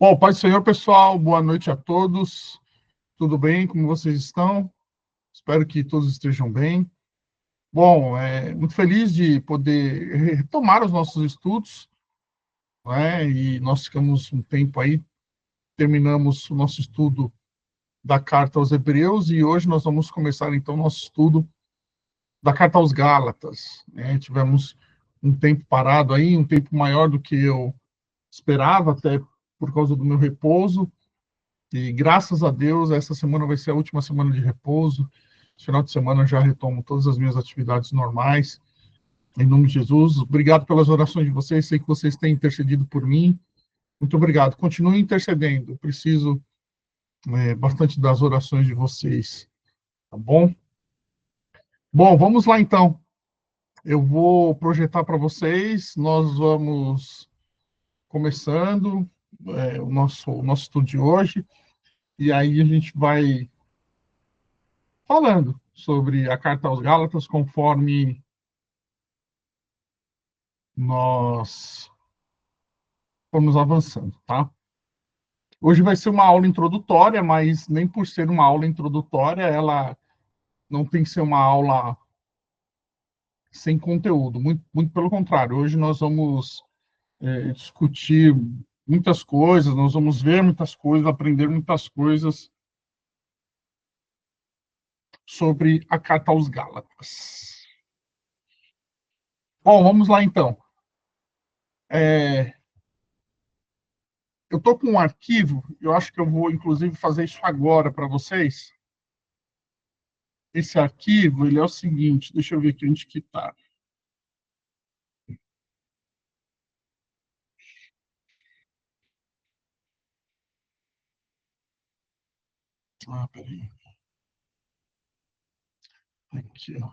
Bom, Pai do Senhor, pessoal, boa noite a todos. Tudo bem? Como vocês estão? Espero que todos estejam bem. Bom, muito feliz de poder retomar os nossos estudos, né? E nós ficamos um tempo aí, terminamos o nosso estudo da Carta aos Hebreus e hoje nós vamos começar então o nosso estudo da Carta aos Gálatas, né? Tivemos um tempo parado aí, um tempo maior do que eu esperava, até por causa do meu repouso. E graças a Deus, essa semana vai ser a última semana de repouso. Esse final de semana eu já retomo todas as minhas atividades normais. Em nome de Jesus. Obrigado pelas orações de vocês. Sei que vocês têm intercedido por mim. Muito obrigado. Continue intercedendo. Eu preciso bastante das orações de vocês. Tá bom? Bom, vamos lá então. Eu vou projetar para vocês. Nós vamos começando o nosso estudo de hoje. E aí a gente vai falando sobre a Carta aos Gálatas, conforme nós formos avançando, tá? Hoje vai ser uma aula introdutória, mas nem por ser uma aula introdutória, ela não tem que ser uma aula sem conteúdo, muito, muito pelo contrário. Hoje nós vamos discutir muitas coisas, nós vamos ver muitas coisas, aprender muitas coisas sobre a Carta aos Gálatas. Bom, vamos lá então. Eu estou com um arquivo, eu acho que eu vou, inclusive, fazer isso agora para vocês. Esse arquivo, ele é o seguinte, deixa eu ver aqui onde que está. Peraí. Aqui, ó.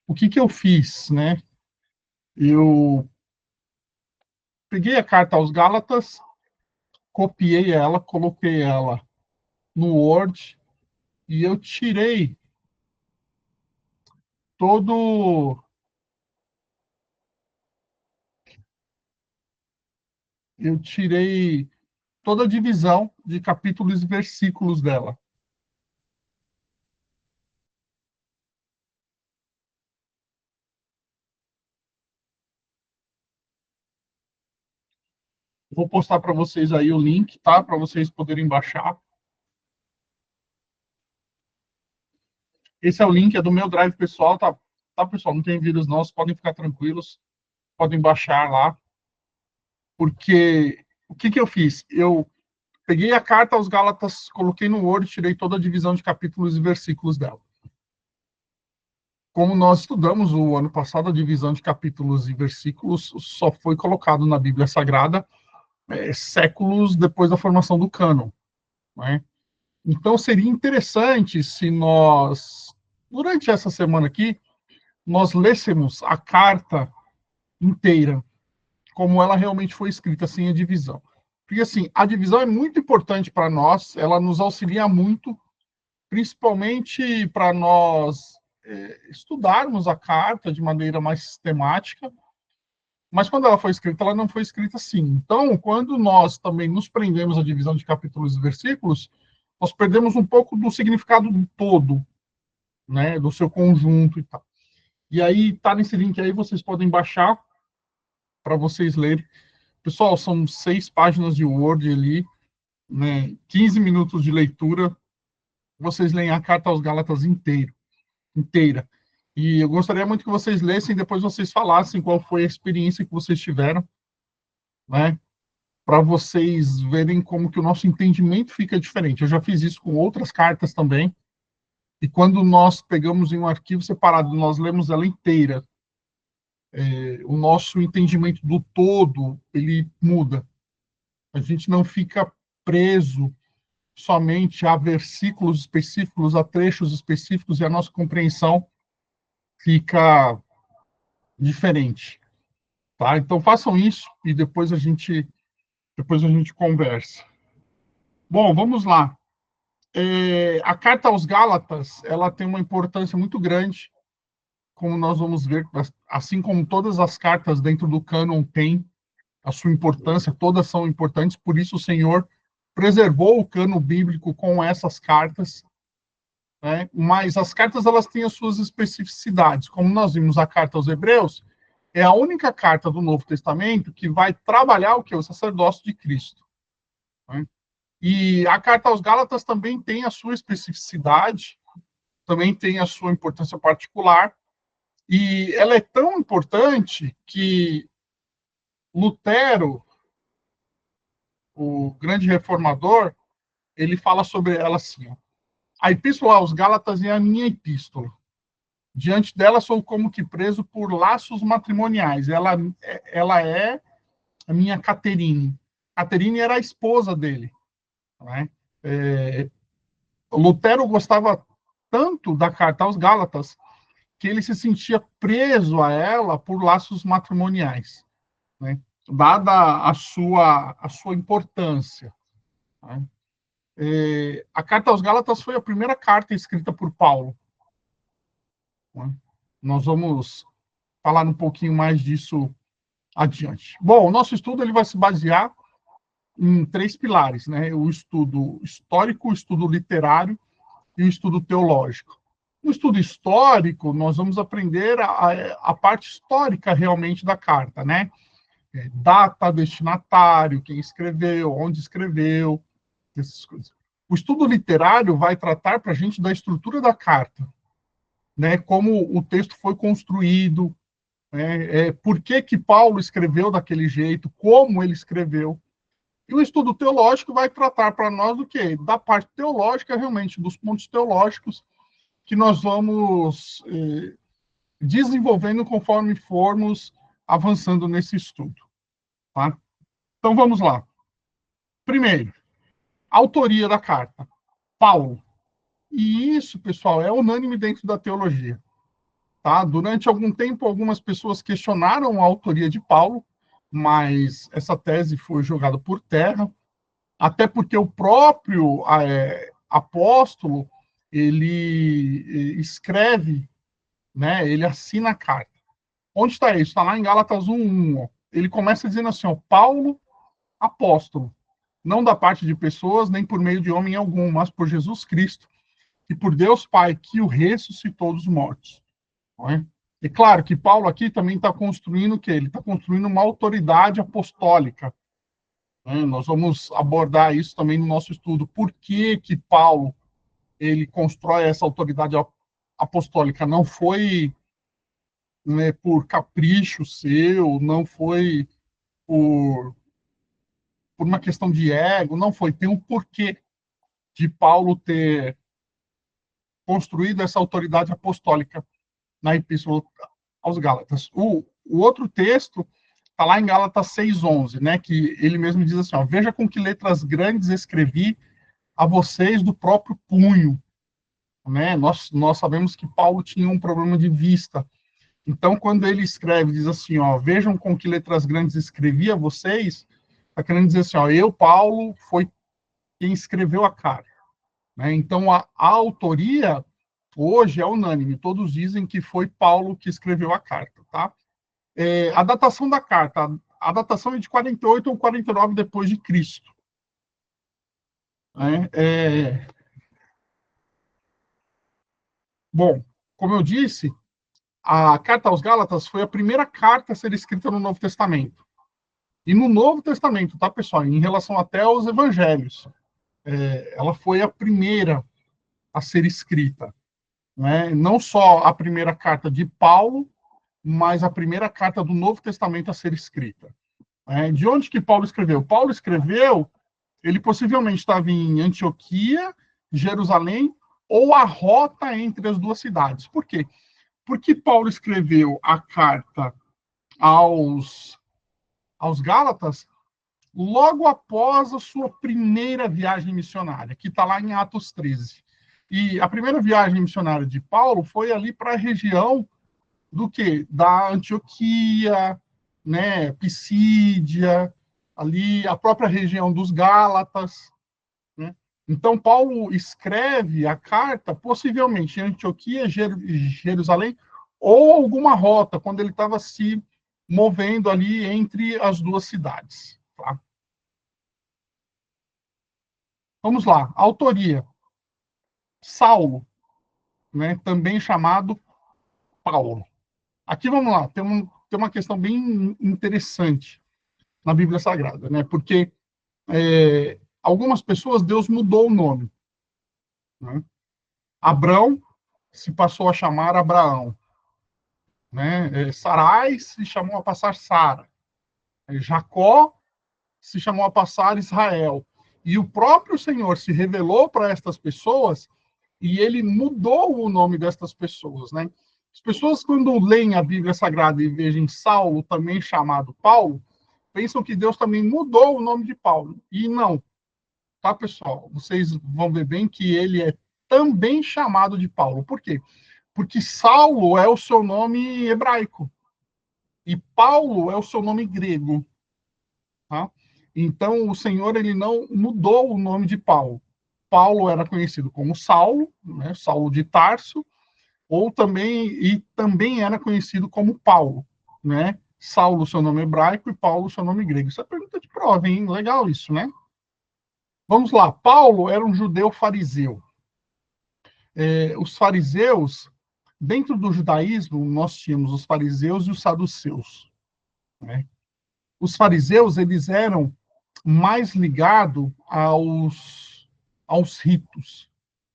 O que eu fiz, né? Eu peguei a carta aos Gálatas, copiei ela, coloquei ela no Word e todo eu tirei toda a divisão de capítulos e versículos dela. Vou postar para vocês aí o link, tá? Para vocês poderem baixar. Esse é o link, é do meu drive pessoal, tá? Tá, pessoal? Não tem vírus não, vocês podem ficar tranquilos, podem baixar lá. Porque o que eu fiz? Eu peguei a carta aos Gálatas, coloquei no Word, tirei toda a divisão de capítulos e versículos dela. Como nós estudamos o ano passado, a divisão de capítulos e versículos só foi colocado na Bíblia Sagrada séculos depois da formação do cânon, né? Então, seria interessante se nós, durante essa semana aqui, nós lêssemos a carta inteira, como ela realmente foi escrita, sem a divisão. Porque, assim, a divisão é muito importante para nós, ela nos auxilia muito, principalmente para nós estudarmos a carta de maneira mais sistemática, mas quando ela foi escrita, ela não foi escrita assim. Então, quando nós também nos prendemos à divisão de capítulos e versículos, nós perdemos um pouco do significado do todo, né, do seu conjunto e tal. E aí, tá nesse link aí, vocês podem baixar para vocês lerem. Pessoal, são 6 páginas de Word ali, né, 15 minutos de leitura, vocês leem a carta aos Gálatas inteira. E eu gostaria muito que vocês lessem e depois vocês falassem qual foi a experiência que vocês tiveram, né? Para vocês verem como que o nosso entendimento fica diferente. Eu já fiz isso com outras cartas também. E quando nós pegamos em um arquivo separado, nós lemos ela inteira, o nosso entendimento do todo, ele muda. A gente não fica preso somente a versículos específicos, a trechos específicos, e a nossa compreensão fica diferente, tá? Então façam isso e depois a gente conversa. Bom, vamos lá. A carta aos Gálatas, ela tem uma importância muito grande, como nós vamos ver, assim como todas as cartas dentro do cânon têm, a sua importância, todas são importantes, por isso o Senhor preservou o cano bíblico com essas cartas, né? Mas as cartas elas têm as suas especificidades. Como nós vimos a carta aos Hebreus, é a única carta do Novo Testamento que vai trabalhar o que? O sacerdócio de Cristo. Né? E a carta aos Gálatas também tem a sua especificidade, também tem a sua importância particular, e ela é tão importante que Lutero, o grande reformador, ele fala sobre ela assim: ó, a epístola aos Gálatas é a minha epístola. Diante dela sou como que preso por laços matrimoniais. Ela é a minha Caterine. Caterine era a esposa dele. Né? Lutero gostava tanto da carta aos Gálatas que ele se sentia preso a ela por laços matrimoniais, né? Dada a sua importância. Né? A carta aos Gálatas foi a primeira carta escrita por Paulo. Né? Nós vamos falar um pouquinho mais disso adiante. Bom, o nosso estudo ele vai se basear em três pilares, né? O estudo histórico, o estudo literário e o estudo teológico. No estudo histórico, nós vamos aprender a parte histórica realmente da carta, né? Data, destinatário, quem escreveu, onde escreveu, essas coisas. O estudo literário vai tratar para a gente da estrutura da carta, né? Como o texto foi construído, por que Paulo escreveu daquele jeito, como ele escreveu. E o estudo teológico vai tratar para nós do quê? Da parte teológica, realmente, dos pontos teológicos que nós vamos desenvolvendo conforme formos avançando nesse estudo. Tá? Então, vamos lá. Primeiro, autoria da carta. Paulo. E isso, pessoal, é unânime dentro da teologia. Tá? Durante algum tempo, algumas pessoas questionaram a autoria de Paulo, mas essa tese foi jogada por terra, até porque o próprio apóstolo, ele escreve, né, ele assina a carta. Onde está isso? Está lá em Gálatas 1:1. Ó. Ele começa dizendo assim, ó, Paulo, apóstolo, não da parte de pessoas, nem por meio de homem algum, mas por Jesus Cristo, e por Deus Pai, que o ressuscitou dos mortos. Não é? E claro que Paulo aqui também está construindo o quê? Ele está construindo uma autoridade apostólica. Né? Nós vamos abordar isso também no nosso estudo. Por que Paulo ele constrói essa autoridade apostólica? Não foi, né, por capricho seu, não foi por, por uma questão de ego, não foi. Tem um porquê de Paulo ter construído essa autoridade apostólica na Epístola aos Gálatas. O outro texto está lá em Gálatas 6:11, né, que ele mesmo diz assim, ó, veja com que letras grandes escrevi a vocês do próprio punho. Né? Nós sabemos que Paulo tinha um problema de vista. Então, quando ele escreve, diz assim, ó, vejam com que letras grandes escrevi a vocês, está querendo dizer assim, ó, eu, Paulo, foi quem escreveu a carta. Né? Então, a autoria, hoje, é unânime. Todos dizem que foi Paulo que escreveu a carta. Tá? A datação da carta, a datação é de 48 ou 49 depois de Cristo. Né? Bom, como eu disse, a carta aos Gálatas foi a primeira carta a ser escrita no Novo Testamento. E no Novo Testamento, tá, pessoal? Em relação até aos evangelhos, ela foi a primeira a ser escrita. Né? Não só a primeira carta de Paulo, mas a primeira carta do Novo Testamento a ser escrita. De onde que Paulo escreveu? Paulo escreveu, ele possivelmente estava em Antioquia, Jerusalém, ou a rota entre as duas cidades. Por quê? Porque Paulo escreveu a carta aos Gálatas logo após a sua primeira viagem missionária, que está lá em Atos 13. E a primeira viagem missionária de Paulo foi ali para a região do quê? Da Antioquia, né, Pisídia, ali a própria região dos Gálatas. Né? Então, Paulo escreve a carta, possivelmente em Antioquia, Jerusalém, ou alguma rota, quando ele estava se movendo ali entre as duas cidades. Tá? Vamos lá, autoria. Saulo, né, também chamado Paulo. Aqui vamos lá, tem uma questão bem interessante na Bíblia Sagrada, né? Porque algumas pessoas Deus mudou o nome. Né? Abrão se passou a chamar Abraão, né? Sarai se chamou a passar Sara, Jacó se chamou a passar Israel. E o próprio Senhor se revelou para estas pessoas e ele mudou o nome destas pessoas, né? As pessoas, quando leem a Bíblia Sagrada e vejam Saulo, também chamado Paulo, pensam que Deus também mudou o nome de Paulo. E não, tá, pessoal? Vocês vão ver bem que ele é também chamado de Paulo. Por quê? Porque Saulo é o seu nome hebraico e Paulo é o seu nome grego, tá? Então, o Senhor ele não mudou o nome de Paulo. Paulo era conhecido como Saulo, né? Saulo de Tarso, ou também era conhecido como Paulo, né? Saulo, seu nome hebraico, e Paulo, seu nome grego. Isso é pergunta de prova, hein? Legal isso, né? Vamos lá. Paulo era um judeu fariseu. Os fariseus, dentro do judaísmo, nós tínhamos os fariseus e os saduceus, né? Os fariseus, eles eram mais ligados aos ritos,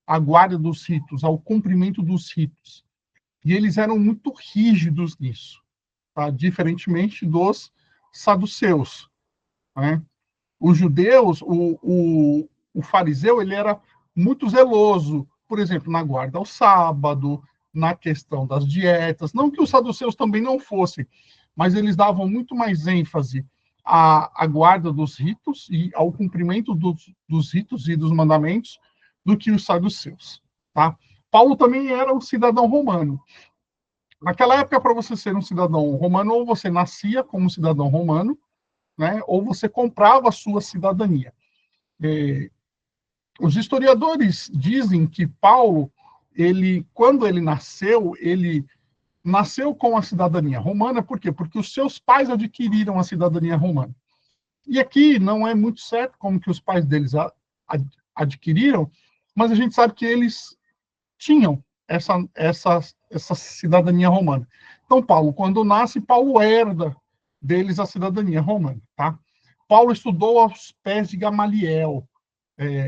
à guarda dos ritos, ao cumprimento dos ritos. E eles eram muito rígidos nisso, tá? Diferentemente dos saduceus, né? Os judeus, o fariseu, ele era muito zeloso, por exemplo, na guarda ao sábado, na questão das dietas. Não que os saduceus também não fossem, mas eles davam muito mais ênfase à guarda dos ritos e ao cumprimento dos ritos e dos mandamentos do que os saduceus. Tá? Paulo também era um cidadão romano. Naquela época, para você ser um cidadão romano, ou você nascia como cidadão romano, né, ou você comprava a sua cidadania. Os historiadores dizem que Paulo, quando ele nasceu com a cidadania romana, por quê? Porque os seus pais adquiriram a cidadania romana. E aqui não é muito certo como que os pais deles adquiriram, mas a gente sabe que eles tinham essa cidadania romana. Então, Paulo, quando nasce, Paulo herda deles a cidadania romana. Tá? Paulo estudou aos pés de Gamaliel.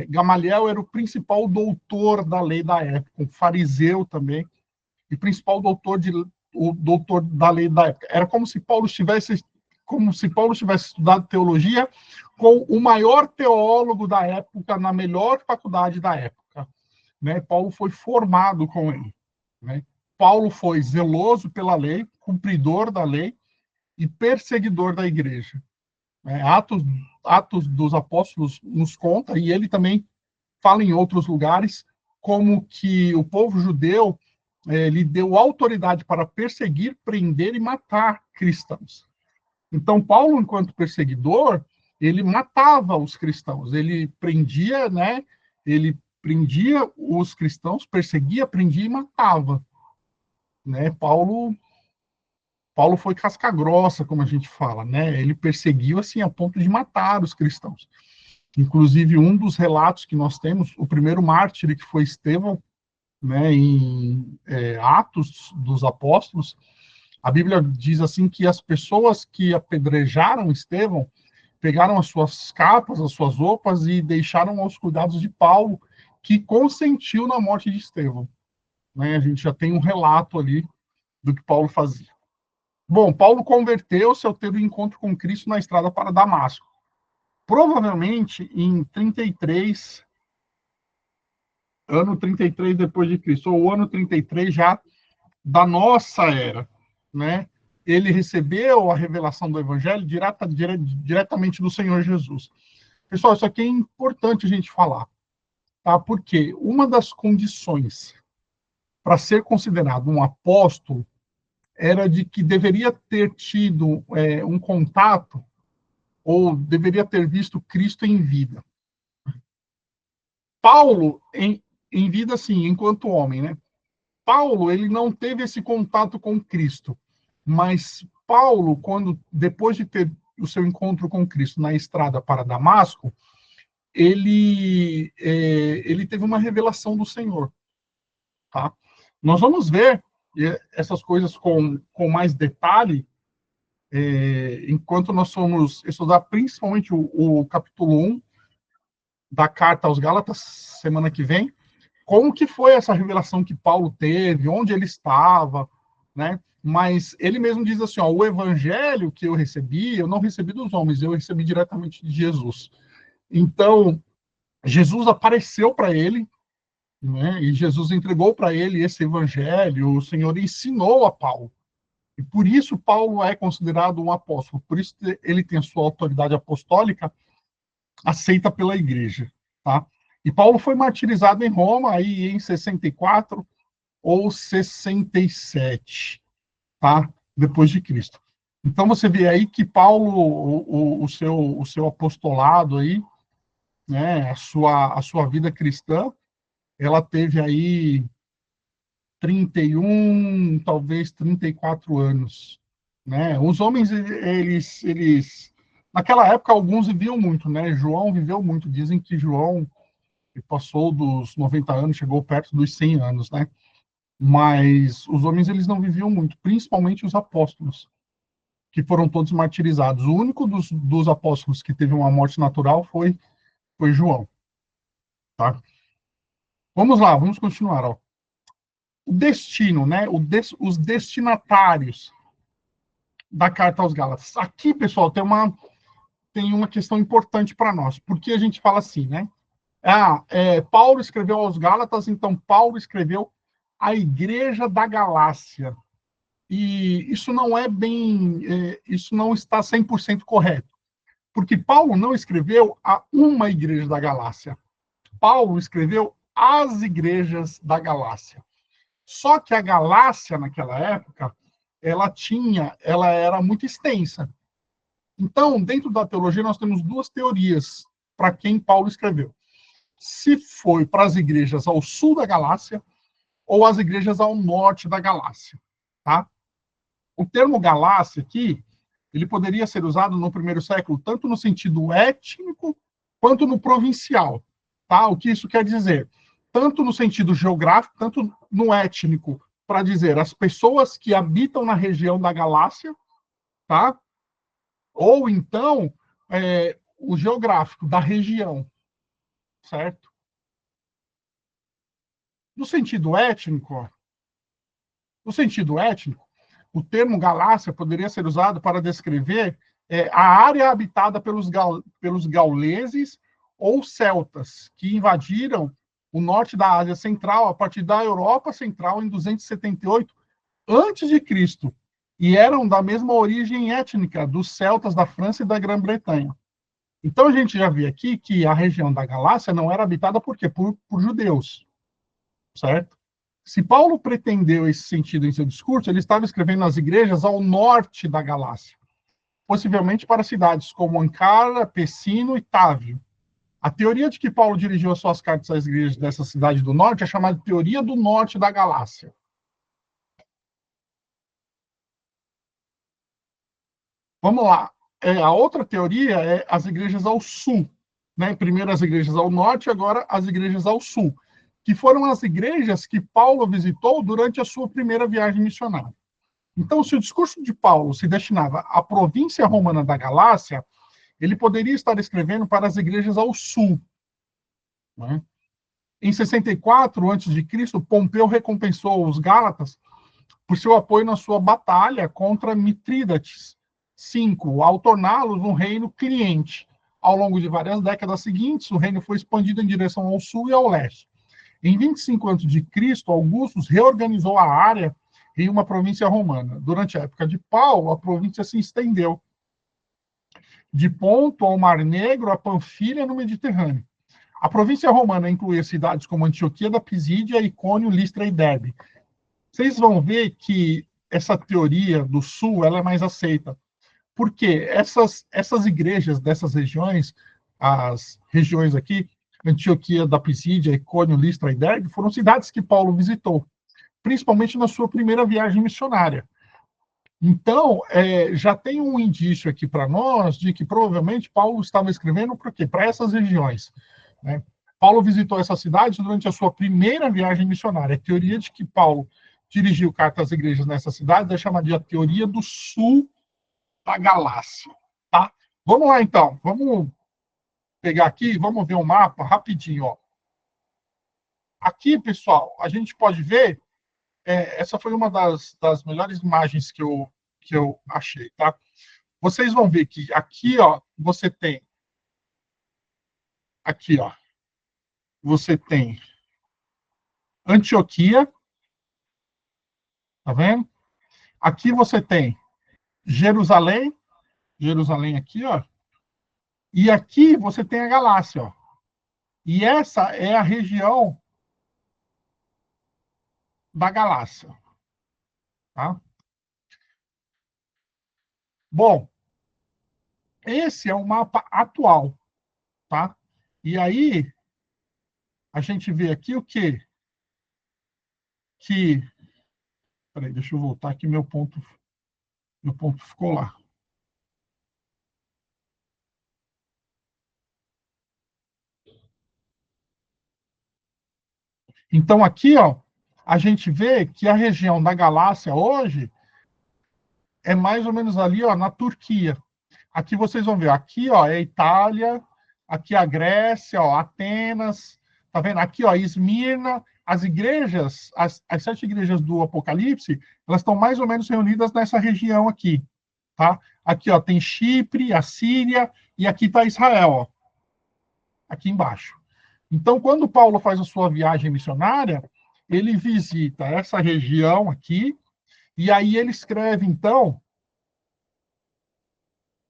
Gamaliel era o principal doutor da lei da época, um fariseu também, e principal doutor da lei da época. Era como se Paulo tivesse estudado teologia com o maior teólogo da época na melhor faculdade da época. Né? Paulo foi formado com ele. Né? Paulo foi zeloso pela lei, cumpridor da lei e perseguidor da igreja. Né? Atos dos Apóstolos nos conta, e ele também fala em outros lugares, como que o povo judeu lhe deu autoridade para perseguir, prender e matar cristãos. Então, Paulo, enquanto perseguidor, ele matava os cristãos, ele prendia, né? Ele prendia os cristãos, perseguia, prendia e matava. Né? Paulo foi casca grossa, como a gente fala, né? Ele perseguiu assim a ponto de matar os cristãos. Inclusive, um dos relatos que nós temos, o primeiro mártir, que foi Estevão, né, em Atos dos Apóstolos, a Bíblia diz assim que as pessoas que apedrejaram Estevão pegaram as suas capas, as suas roupas e deixaram aos cuidados de Paulo, que consentiu na morte de Estevão. Né? A gente já tem um relato ali do que Paulo fazia. Bom, Paulo converteu-se ao ter o encontro com Cristo na estrada para Damasco. Provavelmente em 33, ano 33 depois de Cristo, ou ano 33 já da nossa era, né? Ele recebeu a revelação do Evangelho diretamente do Senhor Jesus. Pessoal, isso aqui é importante a gente falar, tá? Porque uma das condições para ser considerado um apóstolo era de que deveria ter tido um contato ou deveria ter visto Cristo em vida. Paulo, em vida, sim, enquanto homem, né? Paulo, ele não teve esse contato com Cristo, mas Paulo, depois de ter o seu encontro com Cristo na estrada para Damasco, ele teve uma revelação do Senhor. Tá? Nós vamos ver essas coisas com mais detalhe enquanto nós vamos estudar principalmente o capítulo 1 da carta aos Gálatas, semana que vem, como que foi essa revelação que Paulo teve, onde ele estava, né? Mas ele mesmo diz assim, ó, o evangelho que eu recebi, eu não recebi dos homens, eu recebi diretamente de Jesus. Então, Jesus apareceu para ele, né? E Jesus entregou para ele esse evangelho, o Senhor ensinou a Paulo. E por isso Paulo é considerado um apóstolo, por isso ele tem a sua autoridade apostólica aceita pela igreja, tá? E Paulo foi martirizado em Roma aí em 64 ou 67, tá? Depois de Cristo. Então você vê aí que Paulo, o seu apostolado aí, né, a sua vida cristã, ela teve aí 31, talvez 34 anos, né? Os homens, eles naquela época, alguns viviam muito, né? João viveu muito. Dizem que João passou dos 90 anos, chegou perto dos 100 anos, né? Mas os homens, eles não viviam muito, principalmente os apóstolos, que foram todos martirizados. O único dos apóstolos que teve uma morte natural foi João, tá? Vamos lá, vamos continuar, ó. O destino, né? Os destinatários da carta aos Gálatas. Aqui, pessoal, tem uma questão importante para nós, porque a gente fala assim, né? Paulo escreveu aos Gálatas, então Paulo escreveu a igreja da Galácia. E isso não isso não está 100% correto, porque Paulo não escreveu a uma igreja da Galácia. Paulo escreveu as igrejas da Galácia. Só que a Galácia, naquela época, ela era muito extensa. Então, dentro da teologia, nós temos duas teorias para quem Paulo escreveu. Se foi para as igrejas ao sul da Galácia ou as igrejas ao norte da Galácia, tá? O termo Galácia aqui, ele poderia ser usado no primeiro século tanto no sentido étnico quanto no provincial, tá? O que isso quer dizer? Tanto no sentido geográfico, tanto no étnico, para dizer as pessoas que habitam na região da Galácia, tá? Ou então o geográfico da região, certo? No sentido étnico, o termo Galácia poderia ser usado para descrever a área habitada pelos gauleses ou celtas, que invadiram o norte da Ásia Central a partir da Europa Central em 278 a.C., e eram da mesma origem étnica dos celtas da França e da Grã-Bretanha. Então a gente já vê aqui que a região da Galácia não era habitada por quê? Por judeus, certo? Se Paulo pretendeu esse sentido em seu discurso, ele estava escrevendo nas igrejas ao norte da Galácia, possivelmente para cidades como Ankara, Pessino e Távio. A teoria de que Paulo dirigiu as suas cartas às igrejas dessa cidade do norte é chamada de teoria do norte da Galácia. Vamos lá. A outra teoria é as igrejas ao sul, né? Primeiro as igrejas ao norte, agora as igrejas ao sul, que foram as igrejas que Paulo visitou durante a sua primeira viagem missionária. Então, se o discurso de Paulo se destinava à província romana da Galácia, ele poderia estar escrevendo para as igrejas ao sul, né? Em 64 a.C., Pompeu recompensou os Gálatas por seu apoio na sua batalha contra Mitrídates V, ao torná-los um reino cliente. Ao longo de várias décadas seguintes, o reino foi expandido em direção ao sul e ao leste. Em 25 a.C., Augusto reorganizou a área em uma província romana. Durante a época de Paulo, a província se estendeu de Ponto ao Mar Negro, a Panfilha, no Mediterrâneo. A província romana incluía cidades como Antioquia da Pisídia, Icônio, Listra e Derbe. Vocês vão ver que essa teoria do sul ela é mais aceita. Porque essas igrejas dessas regiões, as regiões aqui, Antioquia da Pisídia, Icônio, Listra e Derbe, foram cidades que Paulo visitou, principalmente na sua primeira viagem missionária. Então, já tem um indício aqui para nós de que provavelmente Paulo estava escrevendo para quê? Para essas regiões. Né? Paulo visitou essas cidades durante a sua primeira viagem missionária. A teoria de que Paulo dirigiu cartas às igrejas nessas cidades é chamada de a teoria do sul da Galácia. Tá? Vamos lá, então. Vamos pegar aqui, vamos ver o mapa rapidinho. Ó. Aqui, pessoal, a gente pode ver, essa foi uma das melhores imagens que eu achei, tá? Vocês vão ver que aqui, ó, aqui, ó, você tem Antioquia, tá vendo? Aqui você tem Jerusalém, Jerusalém aqui, ó, e aqui você tem a Galácia, ó. E essa é a região da Galácia, tá? Bom, esse é o mapa atual, tá? E aí a gente vê aqui o quê? Que, peraí, deixa eu voltar aqui, meu ponto ficou lá. Então aqui, ó, a gente vê que a região da Galácia hoje é mais ou menos ali, ó, na Turquia. Aqui vocês vão ver, aqui, ó, é a Itália, aqui a Grécia, ó, Atenas, tá vendo? Aqui, ó, Esmirna, as igrejas, as 7 igrejas do Apocalipse, elas estão mais ou menos reunidas nessa região aqui, tá? Aqui, ó, tem Chipre, a Síria, e aqui está Israel, ó, aqui embaixo. Então, quando Paulo faz a sua viagem missionária, ele visita essa região aqui, e aí ele escreve, então,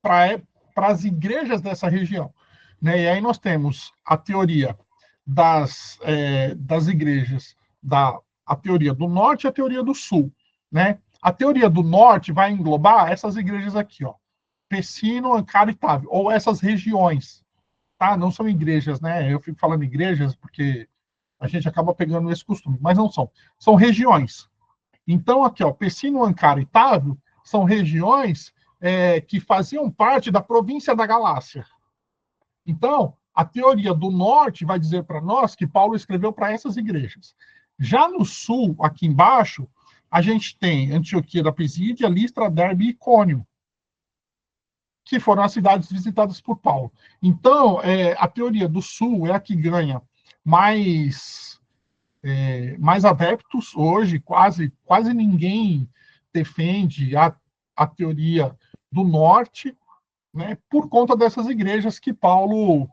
para as igrejas dessa região. Né? E aí nós temos a teoria das igrejas, a teoria do norte e a teoria do sul. Né? A teoria do norte vai englobar essas igrejas aqui, ó, Pessino, Ankara e Távio, ou essas regiões. Tá? Não são igrejas, né? Eu fico falando igrejas porque a gente acaba pegando esse costume, mas não são. São regiões. Então, aqui, ó, Pessino, Ankara e Távio são regiões que faziam parte da província da Galácia. Então, a teoria do norte vai dizer para nós que Paulo escreveu para essas igrejas. Já no sul, aqui embaixo, a gente tem Antioquia da Pisídia, Listra, Derbe e Icônio, que foram as cidades visitadas por Paulo. Então, a teoria do sul é a que ganha mais adeptos hoje, quase ninguém defende a teoria do norte, né, por conta dessas igrejas que Paulo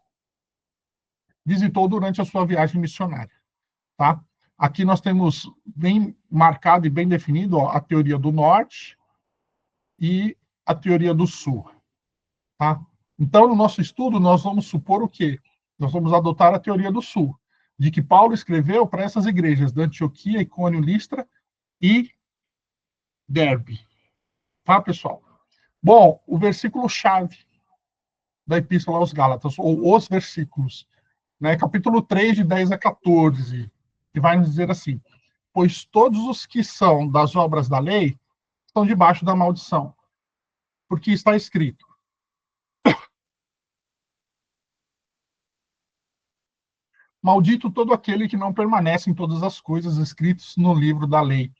visitou durante a sua viagem missionária. Tá? Aqui nós temos bem marcado e bem definido, ó, a teoria do norte e a teoria do sul. Tá? Então, no nosso estudo, nós vamos supor o quê? Nós vamos adotar a teoria do sul, de que Paulo escreveu para essas igrejas de Antioquia, Icônio, Listra e Derbe. Tá, pessoal? Bom, o versículo-chave da Epístola aos Gálatas, ou os versículos, né? Capítulo 3, de 10 a 14, que vai nos dizer assim: pois todos os que são das obras da lei estão debaixo da maldição, porque está escrito: maldito todo aquele que não permanece em todas as coisas escritas no livro da lei,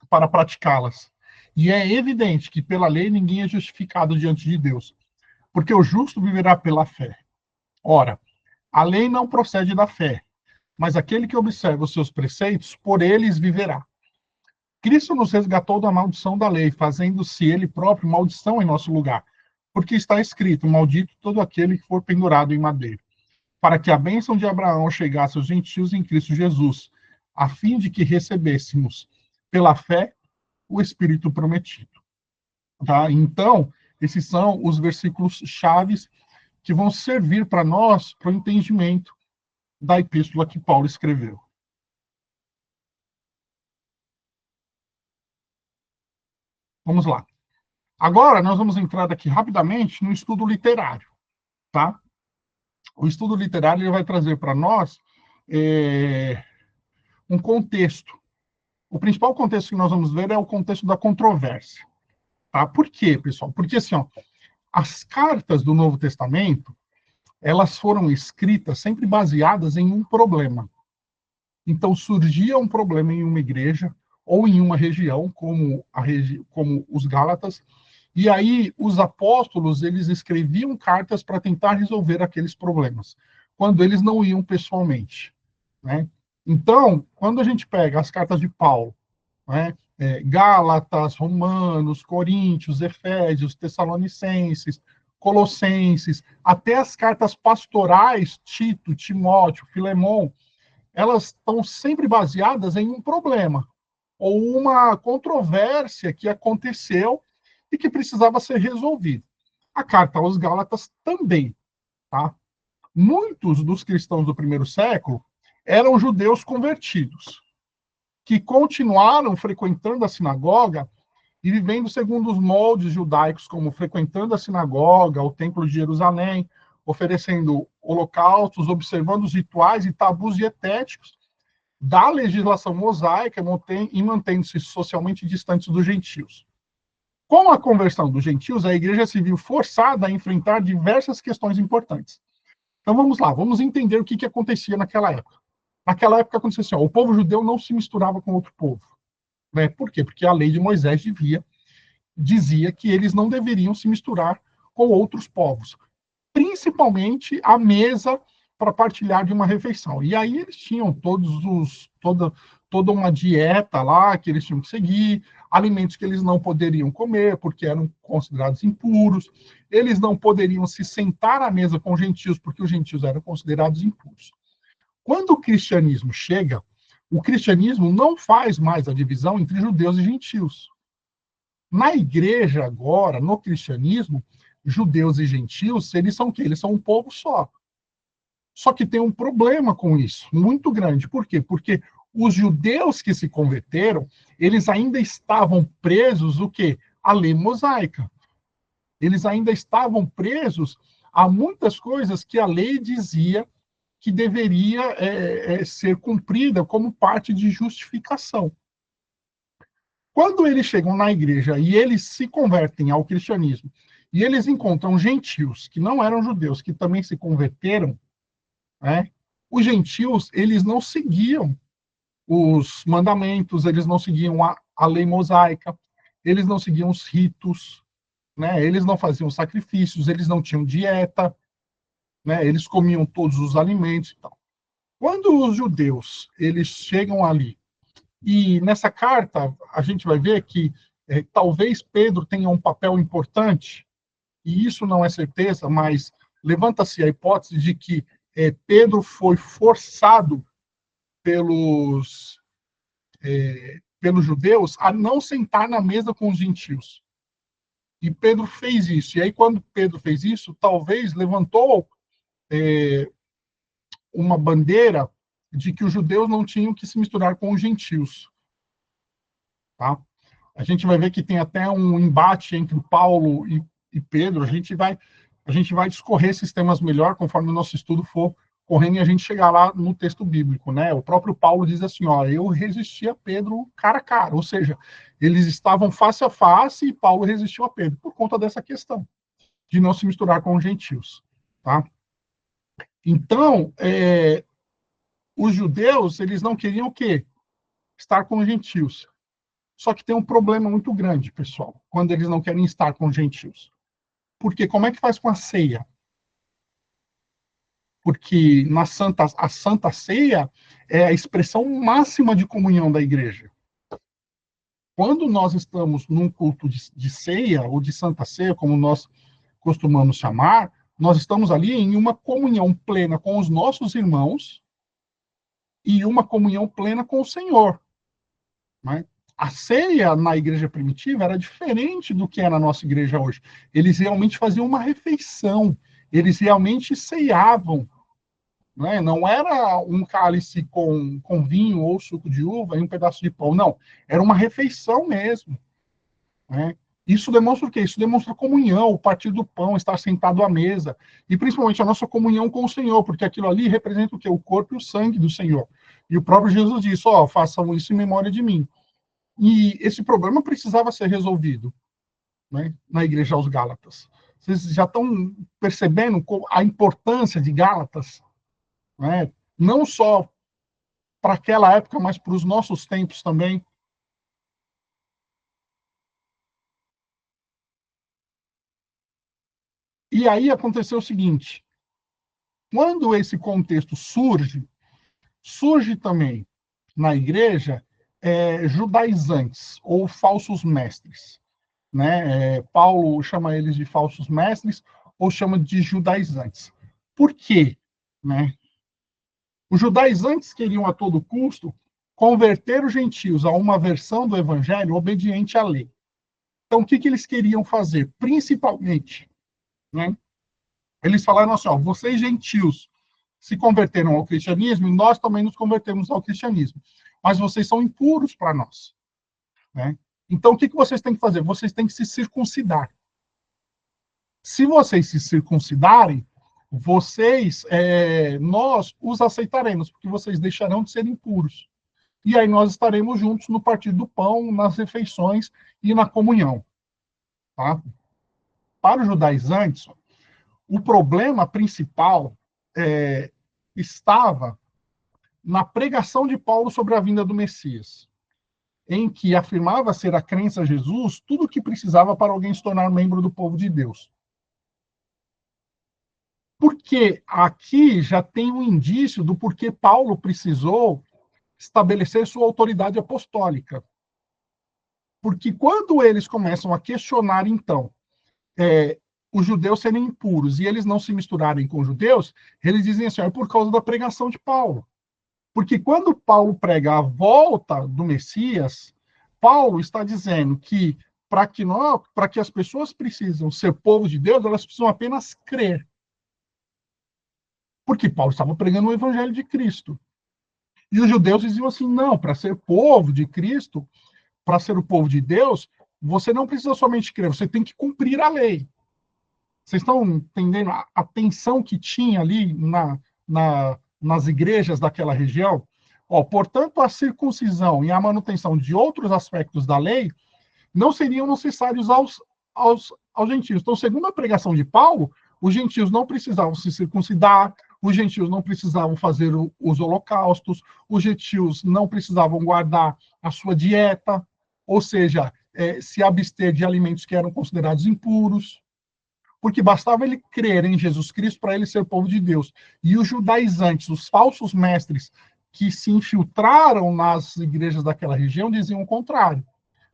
para praticá-las. E é evidente que pela lei ninguém é justificado diante de Deus, porque o justo viverá pela fé. Ora, a lei não procede da fé, mas aquele que observa os seus preceitos, por eles viverá. Cristo nos resgatou da maldição da lei, fazendo-se ele próprio maldição em nosso lugar, porque está escrito: maldito todo aquele que for pendurado em madeira, para que a bênção de Abraão chegasse aos gentios em Cristo Jesus, a fim de que recebêssemos, pela fé, o Espírito prometido. Tá? Então, esses são os versículos chaves que vão servir para nós, para o entendimento da epístola que Paulo escreveu. Vamos lá. Agora, nós vamos entrar aqui rapidamente no estudo literário. Tá? O estudo literário ele vai trazer para nós um contexto. O principal contexto que nós vamos ver é o contexto da controvérsia. Tá? Por quê, pessoal? Porque assim, ó, as cartas do Novo Testamento, elas foram escritas sempre baseadas em um problema. Então, surgia um problema em uma igreja ou em uma região, como os Gálatas, e aí os apóstolos, eles escreviam cartas para tentar resolver aqueles problemas, quando eles não iam pessoalmente, né? Então, quando a gente pega as cartas de Paulo, né, Gálatas, Romanos, Coríntios, Efésios, Tessalonicenses, Colossenses, até as cartas pastorais, Tito, Timóteo, Filemão, elas estão sempre baseadas em um problema ou uma controvérsia que aconteceu e que precisava ser resolvida. A carta aos Gálatas também, tá? Muitos dos cristãos do primeiro século eram judeus convertidos, que continuaram frequentando a sinagoga e vivendo segundo os moldes judaicos, como frequentando a sinagoga, o templo de Jerusalém, oferecendo holocaustos, observando os rituais e tabus dietéticos da legislação mosaica e mantendo-se socialmente distantes dos gentios. Com a conversão dos gentios, a igreja se viu forçada a enfrentar diversas questões importantes. Então vamos lá, vamos entender o que acontecia naquela época. Naquela época acontecia assim, ó, o povo judeu não se misturava com outro povo. Né? Por quê? Porque a lei de Moisés dizia que eles não deveriam se misturar com outros povos, principalmente à mesa para partilhar de uma refeição. E aí eles tinham toda uma dieta lá que eles tinham que seguir, alimentos que eles não poderiam comer porque eram considerados impuros, eles não poderiam se sentar à mesa com gentios porque os gentios eram considerados impuros. Quando o cristianismo chega, o cristianismo não faz mais a divisão entre judeus e gentios. Na igreja agora, no cristianismo, judeus e gentios, eles são o quê? Eles são um povo só. Só que tem um problema com isso, muito grande. Por quê? Porque os judeus que se converteram, eles ainda estavam presos o quê? À lei mosaica. Eles ainda estavam presos a muitas coisas que a lei dizia que deveria ser cumprida como parte de justificação. Quando eles chegam na igreja e eles se convertem ao cristianismo, e eles encontram gentios que não eram judeus, que também se converteram, né? Os gentios, eles não seguiam os mandamentos, eles não seguiam a lei mosaica, eles não seguiam os ritos, né? Eles não faziam sacrifícios, eles não tinham dieta, né? Eles comiam todos os alimentos e tal. Quando os judeus, eles chegam ali, e nessa carta a gente vai ver que talvez Pedro tenha um papel importante, e isso não é certeza, mas levanta-se a hipótese de que Pedro foi forçado pelos, pelos judeus a não sentar na mesa com os gentios. E Pedro fez isso. E aí, quando Pedro fez isso, talvez levantou uma bandeira de que os judeus não tinham que se misturar com os gentios. Tá? A gente vai ver que tem até um embate entre Paulo e Pedro. A gente vai discorrer esses temas melhor conforme o nosso estudo for correndo e a gente chegar lá no texto bíblico, né? O próprio Paulo diz assim, ó, eu resisti a Pedro cara a cara, ou seja, eles estavam face a face e Paulo resistiu a Pedro por conta dessa questão de não se misturar com os gentios, tá? Então, os judeus, eles não queriam o quê? Estar com os gentios. Só que tem um problema muito grande, pessoal, quando eles não querem estar com os gentios. Porque como é que faz com a ceia? Porque a Santa Ceia é a expressão máxima de comunhão da igreja. Quando nós estamos num culto de ceia, ou de Santa Ceia, como nós costumamos chamar, nós estamos ali em uma comunhão plena com os nossos irmãos e uma comunhão plena com o Senhor. Né? A ceia na igreja primitiva era diferente do que é na nossa igreja hoje. Eles realmente faziam uma refeição, eles realmente ceiavam. Né? Não era um cálice com vinho ou suco de uva e um pedaço de pão, não. Era uma refeição mesmo. Né? Isso demonstra o quê? Isso demonstra comunhão, o partir do pão, estar sentado à mesa, e principalmente a nossa comunhão com o Senhor, porque aquilo ali representa o quê? O corpo e o sangue do Senhor. E o próprio Jesus disse, ó, façam isso em memória de mim. E esse problema precisava ser resolvido. né, na igreja aos Gálatas. Vocês já estão percebendo a importância de Gálatas, né? Não só para aquela época, mas para os nossos tempos também. E aí aconteceu o seguinte: quando esse contexto surge, surge também na igreja judaizantes ou falsos mestres, né? Paulo chama eles de falsos mestres ou chama de judaizantes. Por quê? Né? Os judaizantes queriam a todo custo converter os gentios a uma versão do evangelho obediente à lei. Então, o que, que eles queriam fazer? Principalmente, né? Eles falaram assim: ó, vocês gentios se converteram ao cristianismo e nós também nos convertemos ao cristianismo. Mas vocês são impuros para nós, né? Então, o que, que vocês têm que fazer? Vocês têm que se circuncidar. Se vocês se circuncidarem, nós os aceitaremos, porque vocês deixarão de ser impuros. E aí nós estaremos juntos no partir do pão, nas refeições e na comunhão. Tá? Para os judaizantes, o problema principal estava na pregação de Paulo sobre a vinda do Messias, em que afirmava ser a crença em Jesus tudo o que precisava para alguém se tornar membro do povo de Deus. Porque aqui já tem um indício do porquê Paulo precisou estabelecer sua autoridade apostólica. Porque quando eles começam a questionar, então, os judeus serem impuros e eles não se misturarem com os judeus, eles dizem assim: é por causa da pregação de Paulo. Porque quando Paulo prega a volta do Messias, Paulo está dizendo que para que as pessoas precisam ser povo de Deus, elas precisam apenas crer. Porque Paulo estava pregando o evangelho de Cristo. E os judeus diziam assim: não, para ser povo de Cristo, para ser o povo de Deus, você não precisa somente crer, você tem que cumprir a lei. Vocês estão entendendo a tensão que tinha ali nas igrejas daquela região? Portanto, a circuncisão e a manutenção de outros aspectos da lei não seriam necessários aos gentios. Então, segundo a pregação de Paulo, os gentios não precisavam se circuncidar, os gentios não precisavam fazer os holocaustos, os gentios não precisavam guardar a sua dieta, ou seja, se abster de alimentos que eram considerados impuros, porque bastava ele crer em Jesus Cristo para ele ser povo de Deus. E os judaizantes, os falsos mestres que se infiltraram nas igrejas daquela região, diziam o contrário.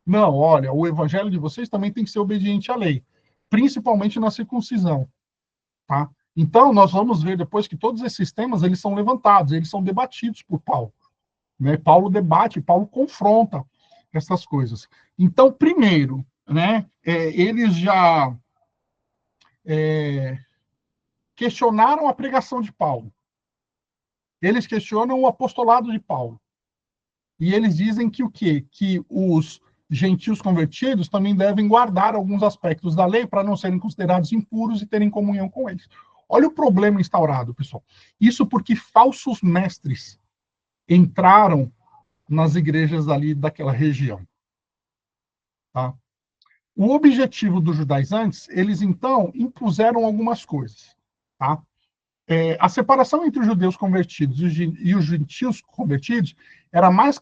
Não, olha, o evangelho de vocês também tem que ser obediente à lei, principalmente na circuncisão. Tá? Então, nós vamos ver depois que todos esses temas eles são levantados, eles são debatidos por Paulo. Né? Paulo debate, Paulo confronta essas coisas. Então, primeiro, né, eles já questionaram a pregação de Paulo. Eles questionam o apostolado de Paulo. E eles dizem que o quê? Que os gentios convertidos também devem guardar alguns aspectos da lei para não serem considerados impuros e terem comunhão com eles. Olha o problema instaurado, pessoal. Isso porque falsos mestres entraram nas igrejas ali daquela região. Tá? O objetivo dos judaizantes, eles então impuseram algumas coisas. Tá? A separação entre os judeus convertidos e os gentios convertidos era mais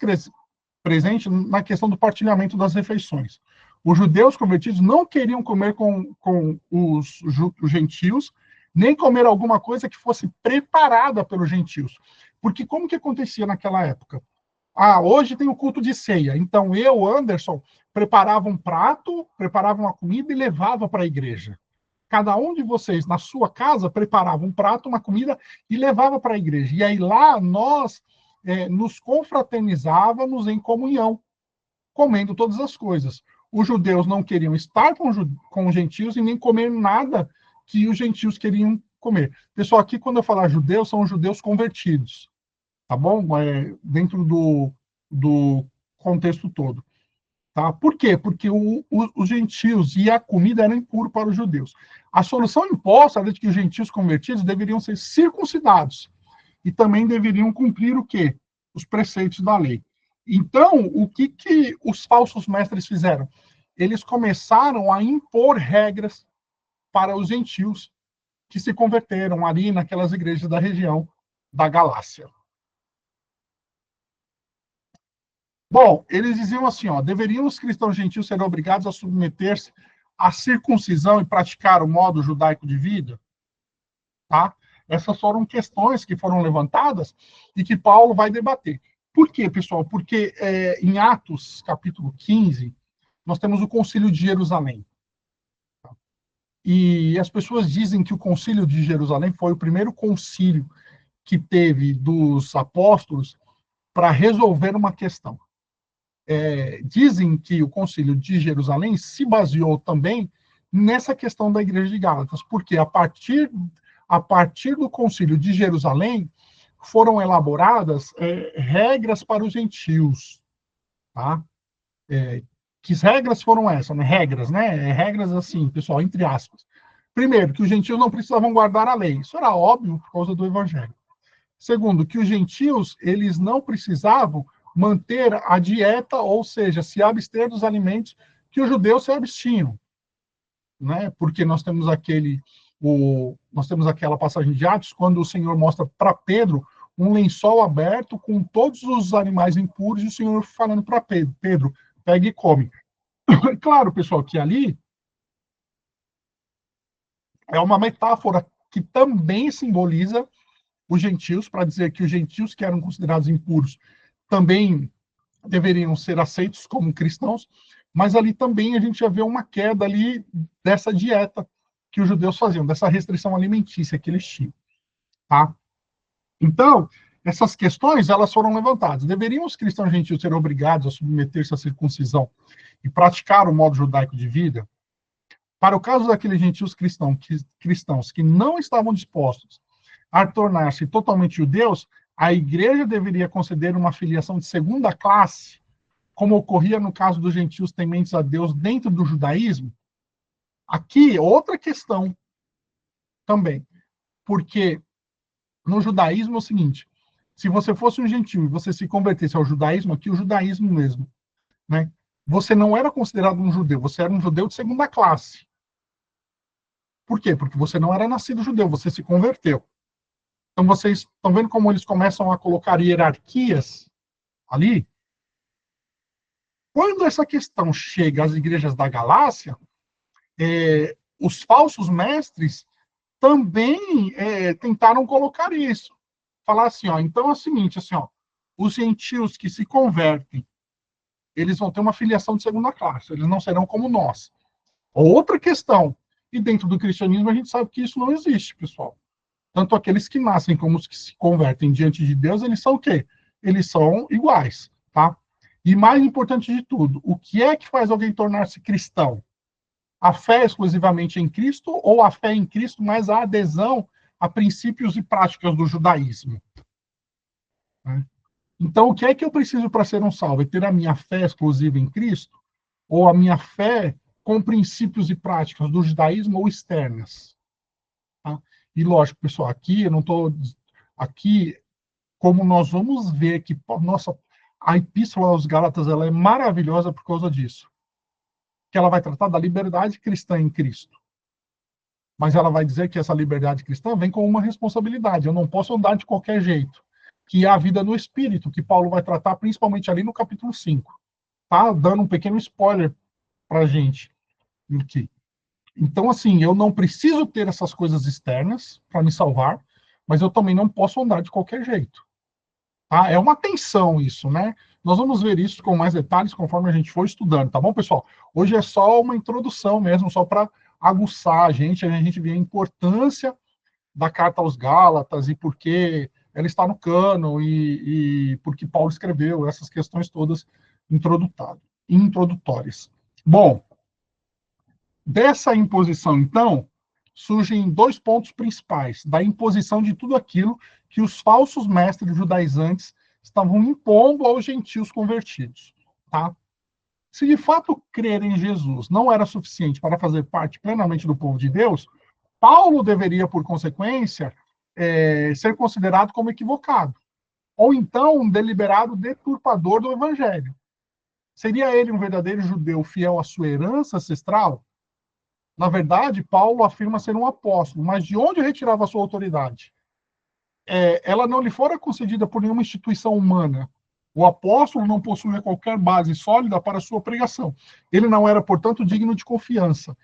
presente na questão do partilhamento das refeições. Os judeus convertidos não queriam comer com os gentios, nem comer alguma coisa que fosse preparada pelos gentios. Porque como que acontecia naquela época? Hoje tem o culto de ceia. Então eu, Anderson, preparava um prato, preparava uma comida e levava para a igreja. Cada um de vocês, na sua casa, preparava um prato, uma comida e levava para a igreja. E aí lá nós nos confraternizávamos em comunhão, comendo todas as coisas. Os judeus não queriam estar com os gentios e nem comer nada que os gentios queriam comer. Pessoal, aqui quando eu falar judeus, são os judeus convertidos, tá bom? Dentro do contexto todo. Tá? Por quê? Porque os gentios e a comida eram impuros para os judeus. A solução imposta era de que os gentios convertidos deveriam ser circuncidados e também deveriam cumprir o quê? Os preceitos da lei. Então, o que os falsos mestres fizeram? eles começaram a impor regras para os gentios que se converteram ali naquelas igrejas da região da Galácia. Bom, eles diziam assim, ó, deveriam os cristãos gentios ser obrigados a submeter-se à circuncisão e praticar o modo judaico de vida? Tá? Essas foram questões que foram levantadas e que Paulo vai debater. Por quê, pessoal? Porque em Atos, capítulo 15, nós temos o Concílio de Jerusalém. E as pessoas dizem que o Concílio de Jerusalém foi o primeiro concílio que teve dos apóstolos para resolver uma questão. Dizem que o Concílio de Jerusalém se baseou também nessa questão da Igreja de Gálatas, porque a partir do Concílio de Jerusalém foram elaboradas regras para os gentios, tá? Que regras foram essas? Né? Regras, né? Regras assim, pessoal, entre aspas. Primeiro, que os gentios não precisavam guardar a lei. Isso era óbvio por causa do Evangelho. Segundo, que os gentios eles não precisavam manter a dieta, ou seja, se abster dos alimentos que os judeus se abstinham, né? Porque nós temos aquela passagem de Atos quando o Senhor mostra para Pedro um lençol aberto com todos os animais impuros e o Senhor falando para Pedro, Pedro, pega e come. Claro, pessoal, que ali é uma metáfora que também simboliza os gentios, para dizer que os gentios que eram considerados impuros também deveriam ser aceitos como cristãos, mas ali também a gente já vê uma queda ali dessa dieta que os judeus faziam, dessa restrição alimentícia que eles tinham, tá? Então, essas questões, elas foram levantadas. Deveriam os cristãos gentios ser obrigados a submeter-se à circuncisão e praticar o modo judaico de vida? Para o caso daqueles gentios cristãos que não estavam dispostos a tornar-se totalmente judeus, a igreja deveria conceder uma filiação de segunda classe, como ocorria no caso dos gentios tementes a Deus dentro do judaísmo? Aqui, outra questão também, porque no judaísmo é o seguinte, se você fosse um gentio e você se convertesse ao judaísmo, aqui o judaísmo mesmo, né? Você não era considerado um judeu, você era um judeu de segunda classe. Por quê? Porque você não era nascido judeu, você se converteu. Então, vocês estão vendo como eles começam a colocar hierarquias ali? Quando essa questão chega às igrejas da Galácia, os falsos mestres também tentaram colocar isso. Falar assim, ó, então é o seguinte, assim, ó, os gentios que se convertem, eles vão ter uma filiação de segunda classe, eles não serão como nós. Outra questão, e dentro do cristianismo a gente sabe que isso não existe, pessoal. Tanto aqueles que nascem como os que se convertem diante de Deus, eles são o quê? Eles são iguais, tá? E mais importante de tudo, o que é que faz alguém tornar-se cristão? A fé exclusivamente em Cristo ou a fé em Cristo, mais a adesão a princípios e práticas do judaísmo? Né? Então, o que é que eu preciso para ser um salvo? É ter a minha fé exclusiva em Cristo ou a minha fé com princípios e práticas do judaísmo ou externas? Tá? E lógico, pessoal, aqui eu não estou... Aqui, como nós vamos ver que, nossa, a Epístola aos Gálatas ela é maravilhosa por causa disso. Que ela vai tratar da liberdade cristã em Cristo. Mas ela vai dizer que essa liberdade cristã vem com uma responsabilidade. Eu não posso andar de qualquer jeito. Que é a vida no Espírito, que Paulo vai tratar principalmente ali no capítulo 5. Tá? Dando um pequeno spoiler para a gente aqui. Então, assim, eu não preciso ter essas coisas externas para me salvar, mas eu também não posso andar de qualquer jeito. Tá? É uma tensão isso, né? Nós vamos ver isso com mais detalhes conforme a gente for estudando, tá bom, pessoal? Hoje é só uma introdução mesmo, só para aguçar a gente vê a importância da carta aos Gálatas e por que ela está no cânon e por que Paulo escreveu essas questões todas introdutórias. Bom, dessa imposição, então, surgem dois pontos principais da imposição de tudo aquilo que os falsos mestres judaizantes estavam impondo aos gentios convertidos. Tá? Se de fato crer em Jesus não era suficiente para fazer parte plenamente do povo de Deus, Paulo deveria, por consequência, ser considerado como equivocado, ou então um deliberado deturpador do evangelho. Seria ele um verdadeiro judeu fiel à sua herança ancestral? Na verdade, Paulo afirma ser um apóstolo, mas de onde retirava a sua autoridade? Ela não lhe fora concedida por nenhuma instituição humana. O apóstolo não possuía qualquer base sólida para sua pregação. Ele não era, portanto, digno de confiança.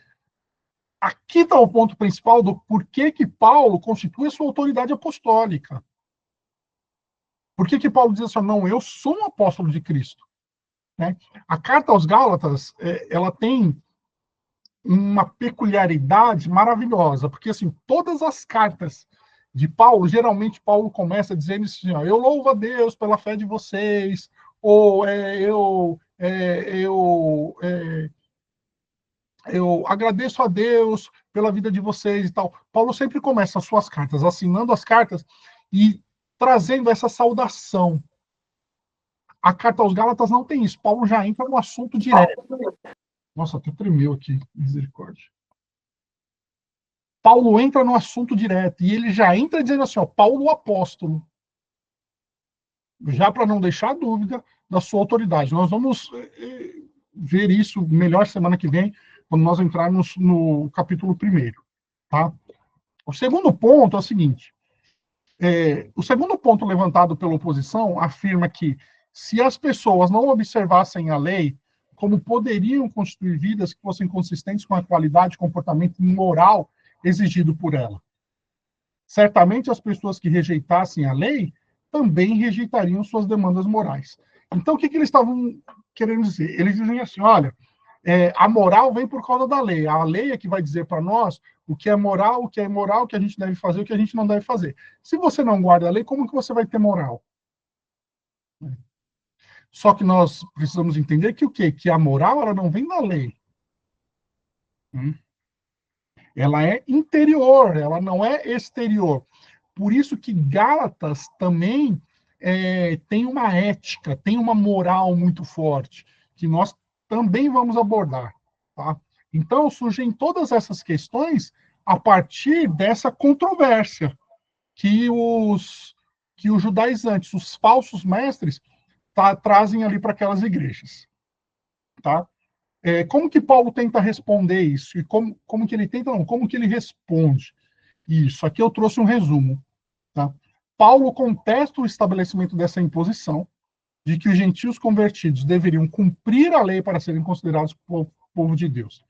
Aqui está o ponto principal do porquê que Paulo constitui a sua autoridade apostólica. Por que Paulo diz assim, não, eu sou um apóstolo de Cristo? Né? A carta aos Gálatas, ela tem uma peculiaridade maravilhosa, porque assim, todas as cartas de Paulo, geralmente Paulo começa dizendo assim, ó, eu louvo a Deus pela fé de vocês, ou eu agradeço a Deus pela vida de vocês e tal. Paulo sempre começa as suas cartas, assinando as cartas e trazendo essa saudação. A carta aos Gálatas não tem isso. Paulo já entra no assunto direto. Nossa, até tremeu aqui, misericórdia. Paulo entra no assunto direto e ele já entra dizendo assim, ó, Paulo o apóstolo. Já para não deixar dúvida da sua autoridade. Nós vamos ver isso melhor semana que vem, quando nós entrarmos no capítulo 1. Tá? O segundo ponto é o seguinte, o segundo ponto levantado pela oposição afirma que se as pessoas não observassem a lei, como poderiam constituir vidas que fossem consistentes com a qualidade de comportamento moral exigido por ela? Certamente as pessoas que rejeitassem a lei também rejeitariam suas demandas morais. Então, o que eles estavam querendo dizer? Eles dizem assim, olha, a moral vem por causa da lei. A lei é que vai dizer para nós o que é moral, o que é imoral, o que a gente deve fazer, o que a gente não deve fazer. Se você não guarda a lei, como que você vai ter moral? Só que nós precisamos entender que o quê? Que a moral, ela não vem da lei. Ela é interior, ela não é exterior. Por isso que Gálatas também tem uma ética, tem uma moral muito forte, que nós também vamos abordar. Tá? Então, surgem todas essas questões a partir dessa controvérsia que os judaizantes, os falsos mestres, trazem ali para aquelas igrejas. Tá? Como que Paulo tenta responder isso? E como que ele tenta, não, como que ele responde isso? Aqui eu trouxe um resumo. Tá? Paulo contesta o estabelecimento dessa imposição de que os gentios convertidos deveriam cumprir a lei para serem considerados povo de Deus.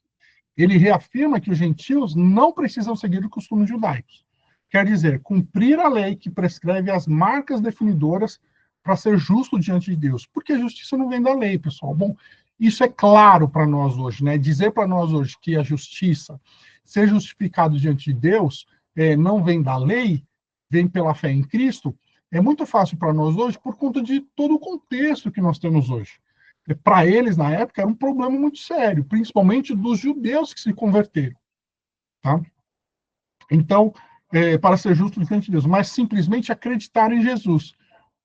Ele reafirma que os gentios não precisam seguir os costumes judaicos. Quer dizer, cumprir a lei que prescreve as marcas definidoras para ser justo diante de Deus. Porque a justiça não vem da lei, pessoal. Bom, isso é claro para nós hoje, né? Dizer para nós hoje que a justiça, ser justificado diante de Deus, não vem da lei, vem pela fé em Cristo, é muito fácil para nós hoje por conta de todo o contexto que nós temos hoje. Para eles, na época, era um problema muito sério, principalmente dos judeus que se converteram. Tá? Então, para ser justo diante de Deus, mas simplesmente acreditar em Jesus.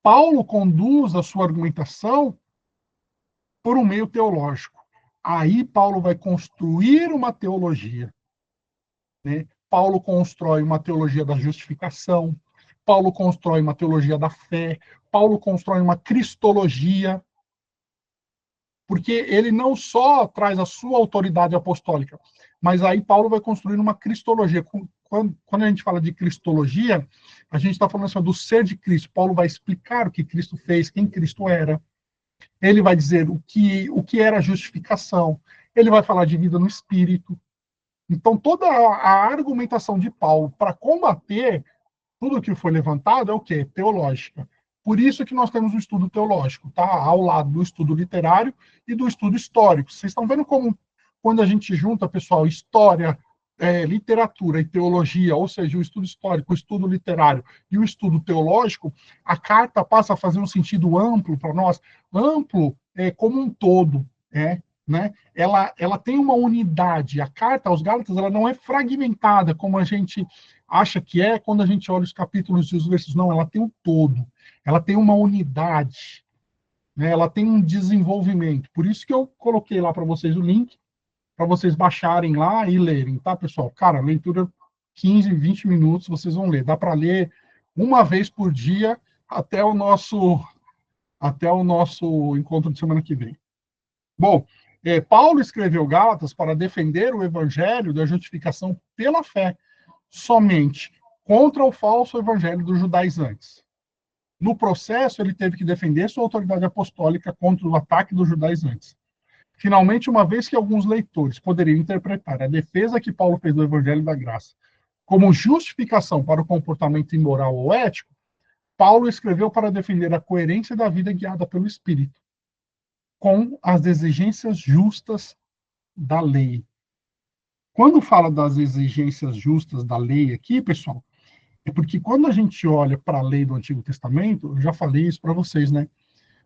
Paulo conduz a sua argumentação por um meio teológico. Aí Paulo vai construir uma teologia. Né? Paulo constrói uma teologia da justificação, Paulo constrói uma teologia da fé, Paulo constrói uma cristologia, porque ele não só traz a sua autoridade apostólica, mas aí Paulo vai construir uma cristologia. Quando a gente fala de cristologia, a gente está falando assim, do ser de Cristo. Paulo vai explicar o que Cristo fez, quem Cristo era. Ele vai dizer o que era justificação. Ele vai falar de vida no Espírito. Então, toda a argumentação de Paulo para combater tudo que foi levantado é o quê? Teológica. Por isso que nós temos o estudo teológico, tá? Ao lado do estudo literário e do estudo histórico. Vocês estão vendo como, quando a gente junta, pessoal, história, literatura e teologia, ou seja, o estudo histórico, o estudo literário e o estudo teológico, a carta passa a fazer um sentido amplo para nós, amplo como um todo, né? Ela tem uma unidade. A carta aos Gálatas, ela não é fragmentada, como a gente acha que é quando a gente olha os capítulos e os versos. Não, ela tem um todo. Ela tem uma unidade. Né? Ela tem um desenvolvimento. Por isso que eu coloquei lá para vocês o link, para vocês baixarem lá e lerem, tá, pessoal? Cara, leitura 15, 20 minutos, vocês vão ler. Dá para ler uma vez por dia até o nosso encontro de semana que vem. Bom, Paulo escreveu Gálatas para defender o evangelho da justificação pela fé, somente contra o falso evangelho dos judaizantes. No processo, ele teve que defender sua autoridade apostólica contra o ataque dos judaizantes. Finalmente, uma vez que alguns leitores poderiam interpretar a defesa que Paulo fez do evangelho da graça como justificação para o comportamento imoral ou ético, Paulo escreveu para defender a coerência da vida guiada pelo Espírito, com as exigências justas da lei. Quando fala das exigências justas da lei aqui, pessoal, é porque quando a gente olha para a lei do Antigo Testamento, eu já falei isso para vocês, né?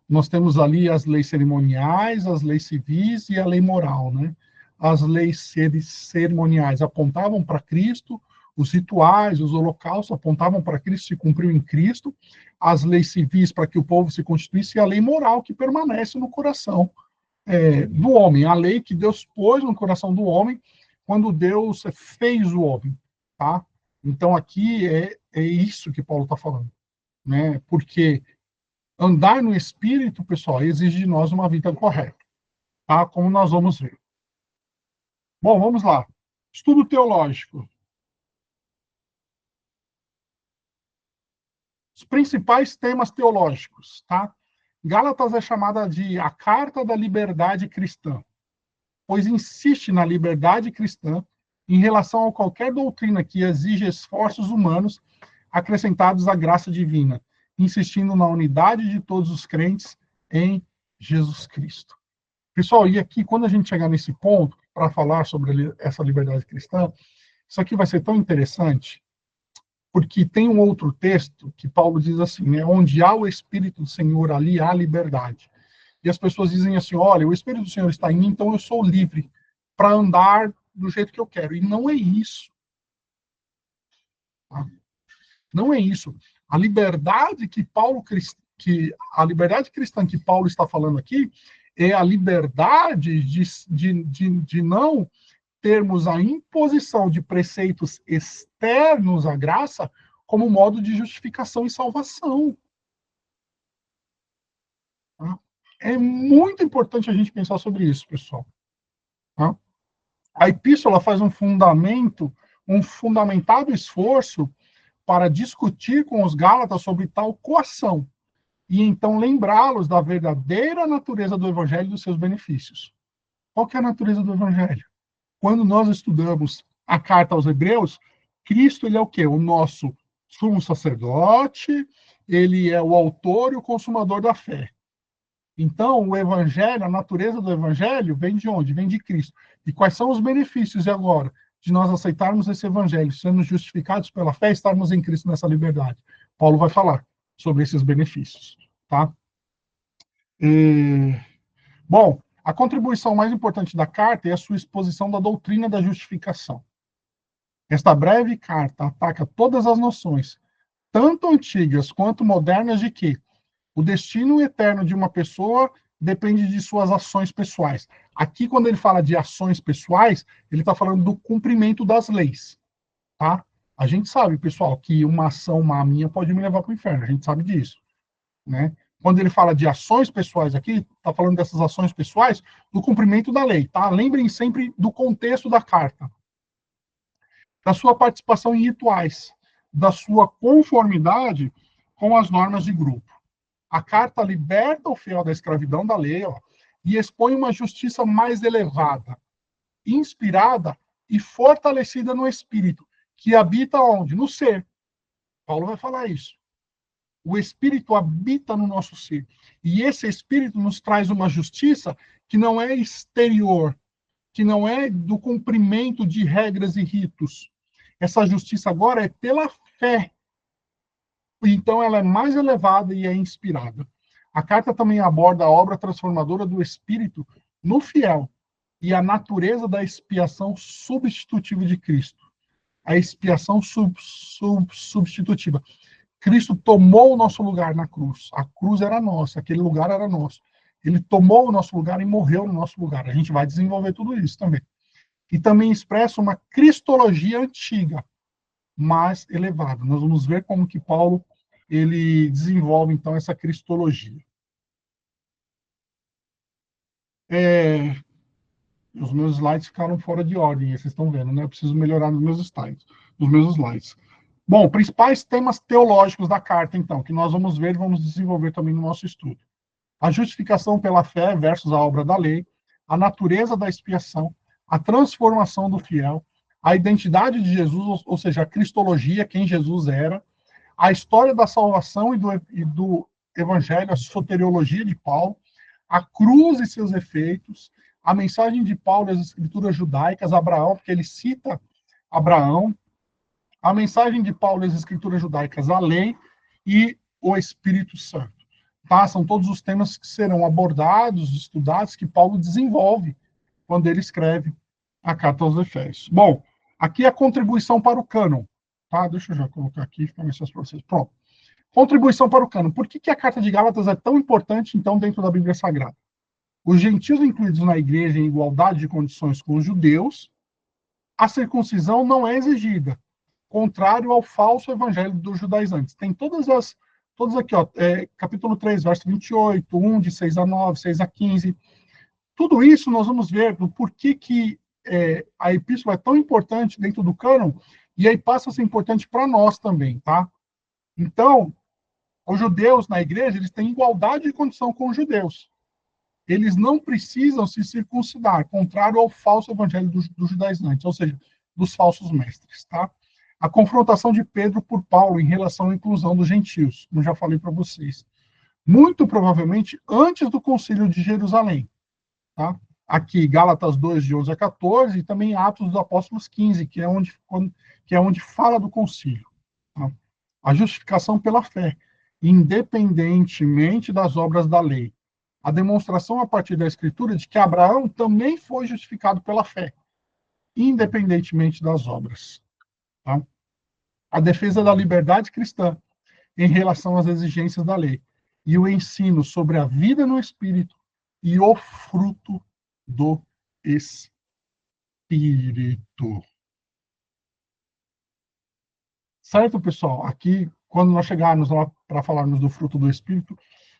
Nós temos ali as leis cerimoniais, as leis civis e a lei moral, né? As leis cerimoniais apontavam para Cristo, os rituais, os holocaustos apontavam para Cristo, se cumpriu em Cristo, as leis civis para que o povo se constituísse, e a lei moral que permanece no coração do homem, a lei que Deus pôs no coração do homem quando Deus fez o homem, tá? Então aqui é isso que Paulo está falando, né? Porque andar no Espírito, pessoal, exige de nós uma vida correta, tá? Como nós vamos ver. Bom, vamos lá. Estudo teológico. Os principais temas teológicos, tá? Gálatas é chamada de a carta da liberdade cristã, pois insiste na liberdade cristã em relação a qualquer doutrina que exige esforços humanos acrescentados à graça divina, insistindo na unidade de todos os crentes em Jesus Cristo. Pessoal, e aqui, quando a gente chegar nesse ponto, para falar sobre essa liberdade cristã, isso aqui vai ser tão interessante, porque tem um outro texto que Paulo diz assim, né, onde há o Espírito do Senhor, ali há liberdade. E as pessoas dizem assim, olha, o Espírito do Senhor está em mim, então eu sou livre para andar do jeito que eu quero. E não é isso. Tá? Não é isso. A liberdade a liberdade cristã que Paulo está falando aqui é a liberdade de não termos a imposição de preceitos externos à graça como modo de justificação e salvação. Tá? É muito importante a gente pensar sobre isso, pessoal. Tá? A epístola faz um fundamentado esforço para discutir com os Gálatas sobre tal coação e então lembrá-los da verdadeira natureza do evangelho e dos seus benefícios. Qual que é a natureza do evangelho? Quando nós estudamos a carta aos Hebreus, Cristo ele é o quê? O nosso sumo sacerdote, ele é o autor e o consumador da fé. Então, o evangelho, a natureza do evangelho vem de onde? Vem de Cristo. E quais são os benefícios, e agora, de nós aceitarmos esse evangelho, sermos justificados pela fé e estarmos em Cristo nessa liberdade? Paulo vai falar sobre esses benefícios, tá? Bom, a contribuição mais importante da carta é a sua exposição da doutrina da justificação. Esta breve carta ataca todas as noções, tanto antigas quanto modernas, de que o destino eterno de uma pessoa depende de suas ações pessoais. Aqui, quando ele fala de ações pessoais, ele está falando do cumprimento das leis, tá? A gente sabe, pessoal, que uma ação má minha pode me levar para o inferno, a gente sabe disso, né? Quando ele fala de ações pessoais aqui, está falando dessas ações pessoais do cumprimento da lei, tá? Lembrem sempre do contexto da carta, da sua participação em rituais, da sua conformidade com as normas de grupo. A carta liberta o fiel da escravidão da lei, ó, e expõe uma justiça mais elevada, inspirada e fortalecida no espírito, que habita onde? No ser. Paulo vai falar isso. O espírito habita no nosso ser. E esse espírito nos traz uma justiça que não é exterior, que não é do cumprimento de regras e ritos. Essa justiça agora é pela fé. Então ela é mais elevada e é inspirada. A carta também aborda a obra transformadora do Espírito no fiel e a natureza da expiação substitutiva de Cristo. A expiação substitutiva. Cristo tomou o nosso lugar na cruz. A cruz era nossa, aquele lugar era nosso. Ele tomou o nosso lugar e morreu no nosso lugar. A gente vai desenvolver tudo isso também. E também expressa uma cristologia antiga, mais elevada. Nós vamos ver como que Paulo ele desenvolve então essa cristologia. Os meus slides ficaram fora de ordem, vocês estão vendo, né? Eu preciso melhorar nos meus slides. Bom, principais temas teológicos da carta, então, que nós vamos ver e vamos desenvolver também no nosso estudo. A justificação pela fé versus a obra da lei, a natureza da expiação, a transformação do fiel, a identidade de Jesus, ou seja, a cristologia, quem Jesus era, a história da salvação e do evangelho, a soteriologia de Paulo, a cruz e seus efeitos, a mensagem de Paulo às escrituras judaicas, Abraão, porque ele cita Abraão, a mensagem de Paulo às escrituras judaicas, a lei e o Espírito Santo. Tá? São todos os temas que serão abordados, estudados, que Paulo desenvolve quando ele escreve a carta aos Efésios. Bom, aqui é a contribuição para o cânon. Tá? Deixa eu já colocar aqui, fica mais fácil para vocês. Pronto. Contribuição para o cânon. Por que a carta de Gálatas é tão importante, então, dentro da Bíblia Sagrada? Os gentios incluídos na igreja em igualdade de condições com os judeus, a circuncisão não é exigida, contrário ao falso evangelho dos judaizantes. Tem todas aqui, ó, capítulo 3, verso 28, 1, de 6 a 9, 6 a 15. Tudo isso nós vamos ver do porquê que a epístola é tão importante dentro do cânon, e aí passa a ser importante para nós também, tá? Então, os judeus na igreja, eles têm igualdade de condição com os judeus. Eles não precisam se circuncidar, contrário ao falso evangelho dos judaizantes, ou seja, dos falsos mestres, tá? A confrontação de Pedro por Paulo em relação à inclusão dos gentios, como já falei para vocês. Muito provavelmente antes do concílio de Jerusalém, tá? Aqui, Gálatas 2, de 11 a 14, e também Atos dos Apóstolos 15, que é onde fala do concílio. Tá? A justificação pela fé, independentemente das obras da lei. A demonstração a partir da Escritura de que Abraão também foi justificado pela fé, independentemente das obras. Tá? A defesa da liberdade cristã em relação às exigências da lei. E o ensino sobre a vida no Espírito e o fruto do Espírito. Certo, pessoal? Aqui, quando nós chegarmos lá para falarmos do fruto do Espírito,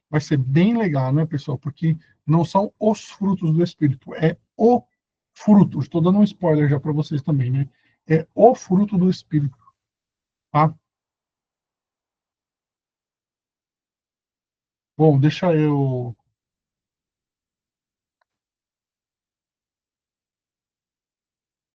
vai ser bem legal, né, pessoal? Porque não são os frutos do Espírito, é o fruto. Estou dando um spoiler já para vocês também, né? É o fruto do Espírito, tá? Bom, deixa eu